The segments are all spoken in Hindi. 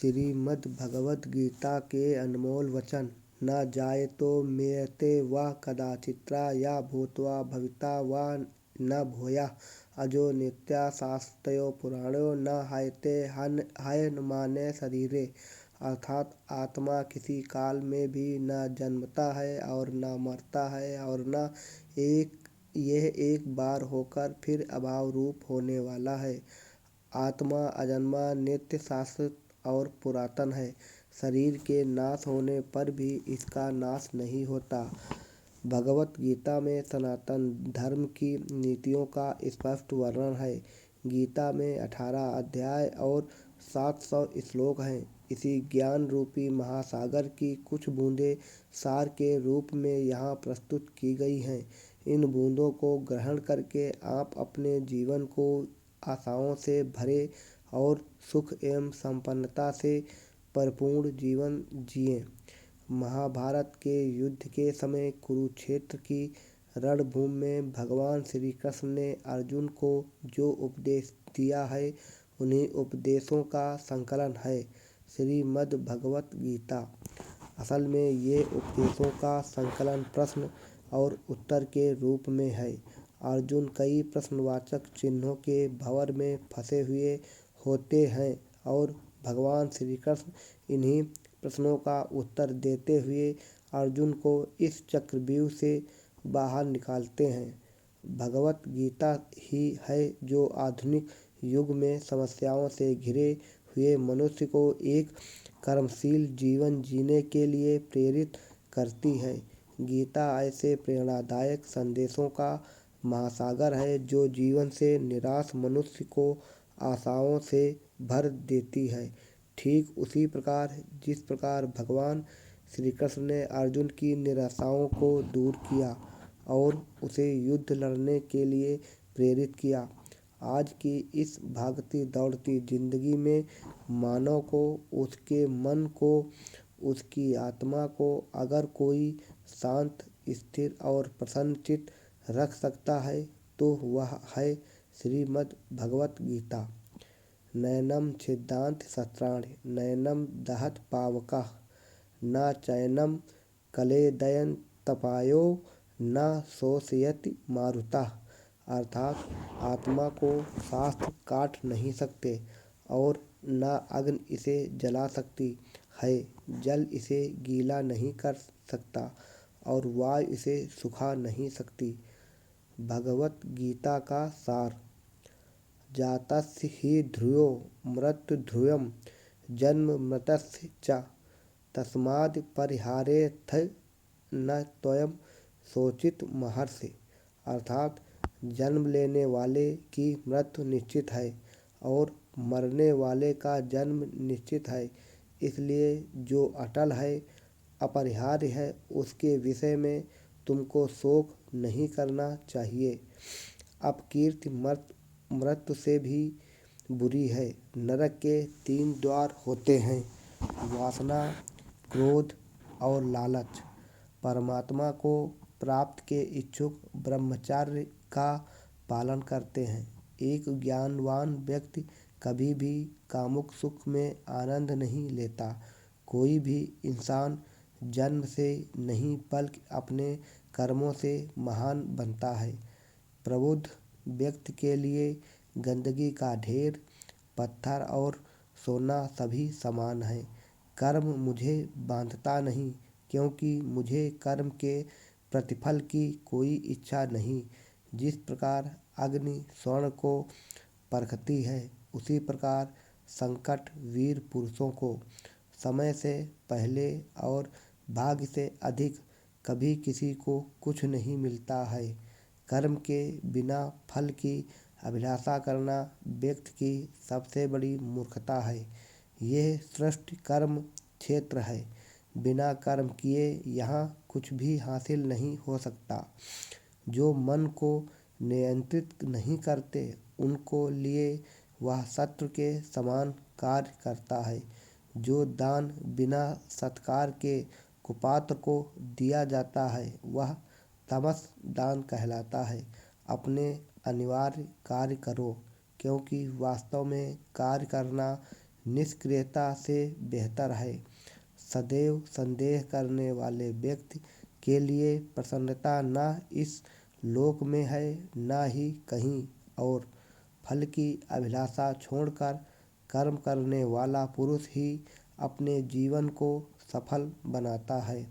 श्रीमद् भगवत गीता के अनमोल वचन। न जायतो म्रियते वा कदाचित् या भूत्वा भविता वा न भूयः अजो नित्यः शाश्वतो पुराणो न हयते हयनमाने शरीरे। अर्थात आत्मा किसी काल में भी न जन्मता है और न मरता है और न यह एक बार होकर फिर अभाव रूप होने वाला है। आत्मा अजन्मा, नित्य, शाश्वत और पुरातन है। शरीर के नाश होने पर भी इसका नाश नहीं होता। भगवत गीता में सनातन धर्म की नीतियों का स्पष्ट वर्णन है। गीता में 18 अध्याय और 700 श्लोक हैं। इसी ज्ञान रूपी महासागर की कुछ बूंदें सार के रूप में यहाँ प्रस्तुत की गई हैं। इन बूंदों को ग्रहण करके आप अपने जीवन को आशाओं से भरे और सुख एवं संपन्नता से परिपूर्ण जीवन जिएं। महाभारत के युद्ध के समय कुरुक्षेत्र की रणभूमि में भगवान श्री कृष्ण ने अर्जुन को जो उपदेश दिया है, उन्हीं उपदेशों का संकलन है श्रीमद् भगवत गीता। असल में ये उपदेशों का संकलन प्रश्न और उत्तर के रूप में है। अर्जुन कई प्रश्नवाचक चिन्हों के भंवर में फंसे हुए होते हैं और भगवान श्री कृष्ण इन्हीं प्रश्नों का उत्तर देते हुए अर्जुन को इस चक्रव्यूह से बाहर निकालते हैं। भगवत गीता ही है जो आधुनिक युग में समस्याओं से घिरे हुए मनुष्य को एक कर्मशील जीवन जीने के लिए प्रेरित करती है। गीता ऐसे प्रेरणादायक संदेशों का महासागर है जो जीवन से निराश मनुष्य को आशाओं से भर देती है। ठीक उसी प्रकार जिस प्रकार भगवान श्री कृष्ण ने अर्जुन की निराशाओं को दूर किया और उसे युद्ध लड़ने के लिए प्रेरित किया। आज की इस भागती दौड़ती जिंदगी में मानव को, उसके मन को, उसकी आत्मा को अगर कोई शांत, स्थिर और प्रसन्न चित्त रख सकता है तो वह है श्रीमद् भगवत गीता। नैनं छिदन्ति शस्त्राणि नैनं दहति पावकः न चैनं क्लेदयन्त्यापो न शोषयति मारुतः। अर्थात आत्मा को शास्त्र काट नहीं सकते और न अग्नि इसे जला सकती है, जल इसे गीला नहीं कर सकता और वायु इसे सुखा नहीं सकती। भगवत गीता का सार। जातस्य हि ध्रुवो मृत्युर्ध्रुवं जन्म मृतस्य च तस्माद् परिहारेऽर्थ न त्वं शोचित महर्षि। अर्थात जन्म लेने वाले की मृत्यु निश्चित है और मरने वाले का जन्म निश्चित है, इसलिए जो अटल है, अपरिहार्य है, उसके विषय में तुमको शोक नहीं करना चाहिए। अपकीर्ति मृत्यु से भी बुरी है। नरक के 3 द्वार होते हैं, वासना, क्रोध और लालच। परमात्मा को प्राप्त के इच्छुक ब्रह्मचर्य का पालन करते हैं। एक ज्ञानवान व्यक्ति कभी भी कामुक सुख में आनंद नहीं लेता। कोई भी इंसान जन्म से नहीं बल्कि अपने कर्मों से महान बनता है। प्रबुद्ध व्यक्ति के लिए गंदगी का ढेर, पत्थर और सोना सभी समान है। कर्म मुझे बांधता नहीं, क्योंकि मुझे कर्म के प्रतिफल की कोई इच्छा नहीं। जिस प्रकार अग्नि स्वर्ण को परखती है, उसी प्रकार संकट वीर पुरुषों को समय से पहले और भाग्य से अधिक कभी किसी को कुछ नहीं मिलता है। कर्म के बिना फल की अभिलाषा करना व्यक्ति की सबसे बड़ी मूर्खता है। यह सृष्टि कर्म क्षेत्र है। बिना कर्म किए यहाँ कुछ भी हासिल नहीं हो सकता। जो मन को नियंत्रित नहीं करते, उनको लिए वह शत्रु के समान कार्य करता है। जो दान बिना सत्कार के कुपात्र को दिया जाता है, वह तमस दान कहलाता है। अपने अनिवार्य कार्य करो, क्योंकि वास्तव में कार्य करना निष्क्रियता से बेहतर है। सदैव संदेह करने वाले व्यक्ति के लिए प्रसन्नता न इस लोक में है न ही कहीं और। फल की अभिलाषा छोड़कर कर्म करने वाला पुरुष ही अपने जीवन को सफल बनाता है।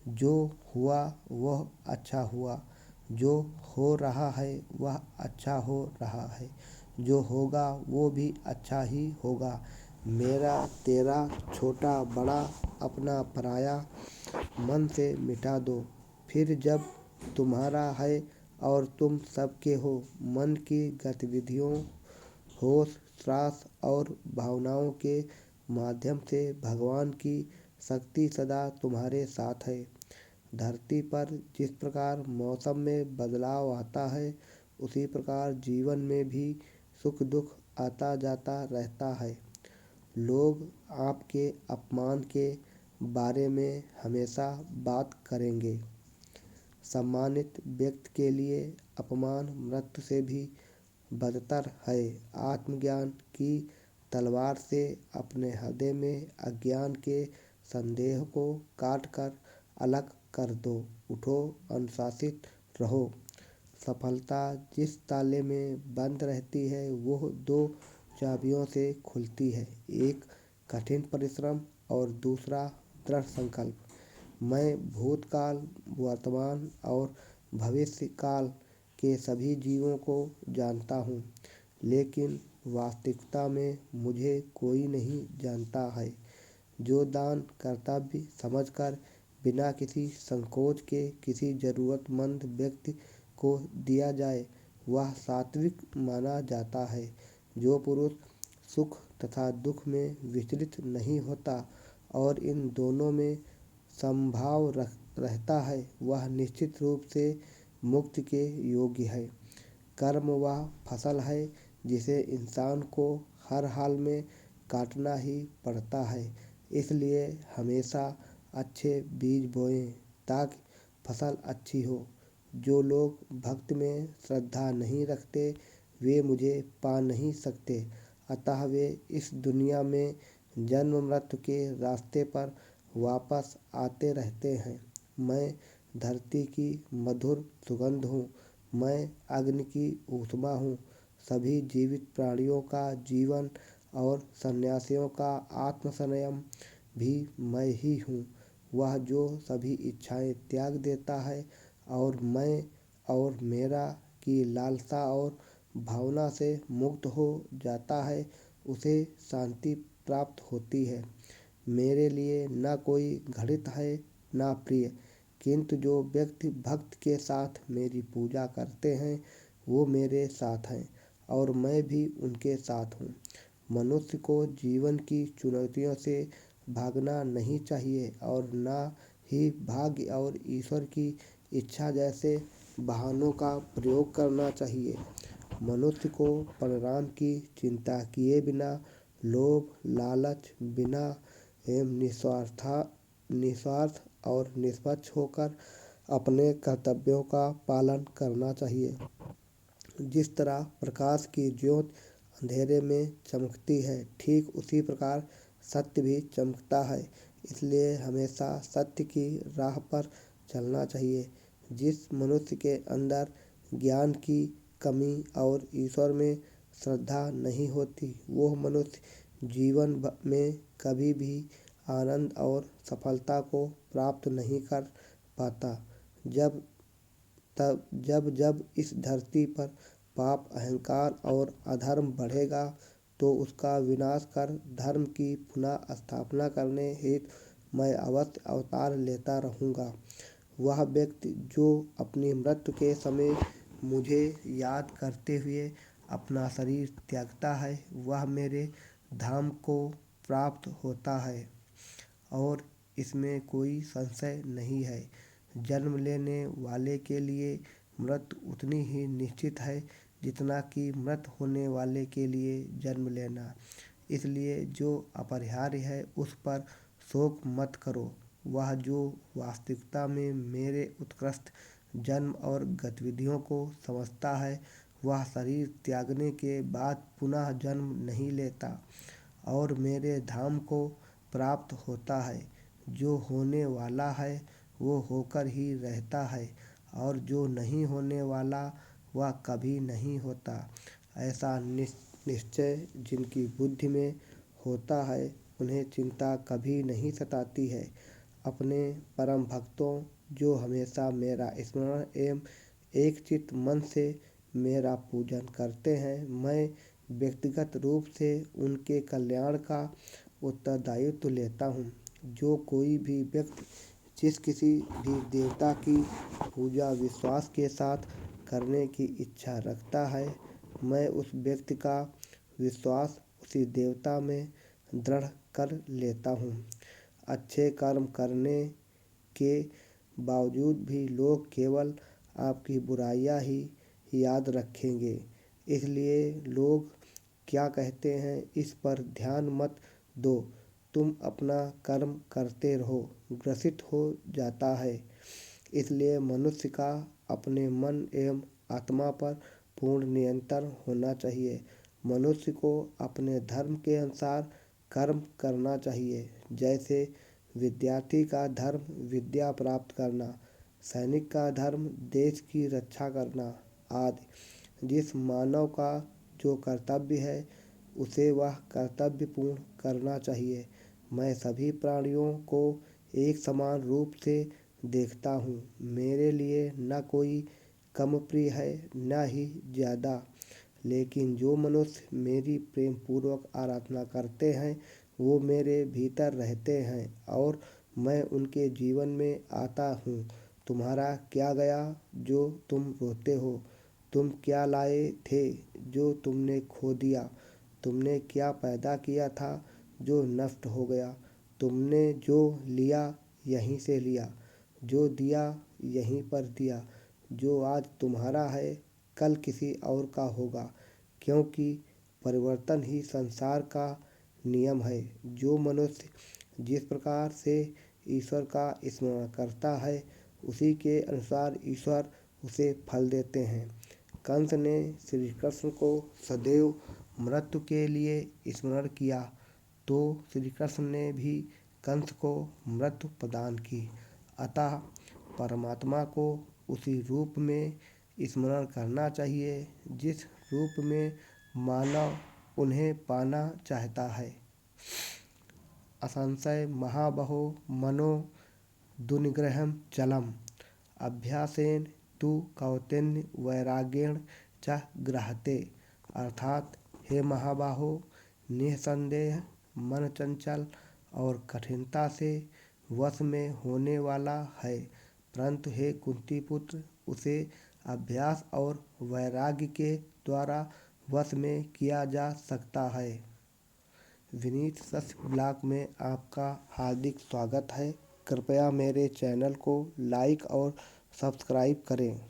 जो हुआ वह अच्छा हुआ, जो हो रहा है वह अच्छा हो रहा है, जो होगा वो भी अच्छा ही होगा। मेरा तेरा, छोटा बड़ा, अपना पराया मन से मिटा दो। फिर जब तुम्हारा है और तुम सबके हो, मन की गतिविधियों, होश, श्वास और भावनाओं के माध्यम से भगवान की शक्ति सदा तुम्हारे साथ है। धरती पर जिस प्रकार मौसम में बदलाव आता है, उसी प्रकार जीवन में भी सुख दुख आता जाता रहता है। लोग आपके अपमान के बारे में हमेशा बात करेंगे। सम्मानित व्यक्ति के लिए अपमान मृत्यु से भी बदतर है। आत्मज्ञान की तलवार से अपने हृदय में अज्ञान के संदेह को काट कर अलग कर दो। उठो, अनुशासित रहो। सफलता जिस ताले में बंद रहती है वह दो चाबियों से खुलती है, एक कठिन परिश्रम और दूसरा दृढ़ संकल्प। मैं भूतकाल, वर्तमान और भविष्य काल के सभी जीवों को जानता हूँ, लेकिन वास्तविकता में मुझे कोई नहीं जानता है। जो दान कर्तव्य समझकर बिना किसी संकोच के किसी जरूरतमंद व्यक्ति को दिया जाए, वह सात्विक माना जाता है। जो पुरुष सुख तथा दुख में विचलित नहीं होता और इन दोनों में समभाव रहता है, वह निश्चित रूप से मुक्ति के योग्य है। कर्म वह फसल है जिसे इंसान को हर हाल में काटना ही पड़ता है। इसलिए हमेशा अच्छे बीज बोएं ताकि फसल अच्छी हो। जो लोग भक्ति में श्रद्धा नहीं रखते, वे मुझे पा नहीं सकते। अतः वे इस दुनिया में जन्म मृत्यु के रास्ते पर वापस आते रहते हैं। मैं धरती की मधुर सुगंध हूँ, मैं अग्नि की ऊष्मा हूँ। सभी जीवित प्राणियों का जीवन और सन्यासियों का आत्मसंयम भी मैं ही हूँ। वह जो सभी इच्छाएं त्याग देता है और मैं और मेरा की लालसा और भावना से मुक्त हो जाता है, उसे शांति प्राप्त होती है। मेरे लिए न कोई घृत है न प्रिय, किंतु जो व्यक्ति भक्त के साथ मेरी पूजा करते हैं, वो मेरे साथ हैं और मैं भी उनके साथ हूँ। मनुष्य को जीवन की चुनौतियों से भागना नहीं चाहिए और न ही भाग्य और ईश्वर की इच्छा जैसे बहानों का प्रयोग करना चाहिए। मनुष्य को परिणाम की चिंता किए बिना, लोभ लालच बिना एवं निस्वार्थ और निष्पक्ष होकर अपने कर्तव्यों का पालन करना चाहिए। जिस तरह प्रकाश की ज्योति अंधेरे में चमकती है, ठीक उसी प्रकार सत्य भी चमकता है। इसलिए हमेशा सत्य की राह पर चलना चाहिए। जिस मनुष्य के अंदर ज्ञान की कमी और ईश्वर में श्रद्धा नहीं होती, वह मनुष्य जीवन में कभी भी आनंद और सफलता को प्राप्त नहीं कर पाता। जब जब इस धरती पर पाप, अहंकार और अधर्म बढ़ेगा, तो उसका विनाश कर धर्म की पुनः स्थापना करने हेतु मैं अवश्य अवतार लेता रहूँगा। वह व्यक्ति जो अपनी मृत्यु के समय मुझे याद करते हुए अपना शरीर त्यागता है, वह मेरे धाम को प्राप्त होता है और इसमें कोई संशय नहीं है। जन्म लेने वाले के लिए मृत्यु उतनी ही निश्चित है जितना कि मृत होने वाले के लिए जन्म लेना। इसलिए जो अपरिहार्य है उस पर शोक मत करो। वह जो वास्तविकता में मेरे उत्कृष्ट जन्म और गतिविधियों को समझता है, वह शरीर त्यागने के बाद पुनः जन्म नहीं लेता और मेरे धाम को प्राप्त होता है। जो होने वाला है वो होकर ही रहता है, और जो नहीं होने वाला वह कभी नहीं होता। ऐसा निश्चय जिनकी बुद्धि में होता है उन्हें चिंता कभी नहीं सताती है। अपने परम भक्तों जो हमेशा मेरा स्मरण एवं एकचित्त मन से मेरा पूजन करते हैं, मैं व्यक्तिगत रूप से उनके कल्याण का उत्तरदायित्व लेता हूँ। जो कोई भी व्यक्ति जिस किसी भी देवता की पूजा विश्वास के साथ करने की इच्छा रखता है, मैं उस व्यक्ति का विश्वास उसी देवता में दृढ़ कर लेता हूँ। अच्छे कर्म करने के बावजूद भी लोग केवल आपकी बुराइयां ही याद रखेंगे। इसलिए लोग क्या कहते हैं इस पर ध्यान मत दो। तुम अपना कर्म करते रहो, ग्रसित हो जाता है। इसलिए मनुष्य का अपने मन एवं आत्मा पर पूर्ण नियंत्रण होना चाहिए। मनुष्य को अपने धर्म के अनुसार कर्म करना चाहिए। जैसे विद्यार्थी का धर्म विद्या प्राप्त करना, सैनिक का धर्म देश की रक्षा करना आदि। जिस मानव का जो कर्तव्य है उसे वह कर्तव्य पूर्ण करना चाहिए। मैं सभी प्राणियों को एक समान रूप से देखता हूँ। मेरे लिए न कोई कम प्रिय है न ही ज़्यादा। लेकिन जो मनुष्य मेरी प्रेम पूर्वक आराधना करते हैं वो मेरे भीतर रहते हैं और मैं उनके जीवन में आता हूँ। तुम्हारा क्या गया जो तुम रोते हो? तुम क्या लाए थे जो तुमने खो दिया? तुमने क्या पैदा किया था जो नष्ट हो गया? तुमने जो लिया यहीं से लिया, जो दिया यहीं पर दिया। जो आज तुम्हारा है कल किसी और का होगा, क्योंकि परिवर्तन ही संसार का नियम है। जो मनुष्य जिस प्रकार से ईश्वर का स्मरण करता है उसी के अनुसार ईश्वर उसे फल देते हैं। कंस ने श्री कृष्ण को सदैव मृत्यु के लिए स्मरण किया तो श्री कृष्ण ने भी कंस को मृत्यु प्रदान की। अतः परमात्मा को उसी रूप में स्मरण करना चाहिए जिस रूप में मानव उन्हें पाना चाहता है। असंशय महाबाहो मनो दुर्निग्रहं चलम् अभ्यासेन तु कौन्तेय वैराग्येण च गृह्यते। अर्थात हे महाबाहो, निःसंदेह मन चंचल और कठिनता से वश में होने वाला है, परंतु हे कुंती पुत्र, उसे अभ्यास और वैराग्य के द्वारा वश में किया जा सकता है। विनीत सस्य ब्लॉग में आपका हार्दिक स्वागत है। कृपया मेरे चैनल को लाइक और सब्सक्राइब करें।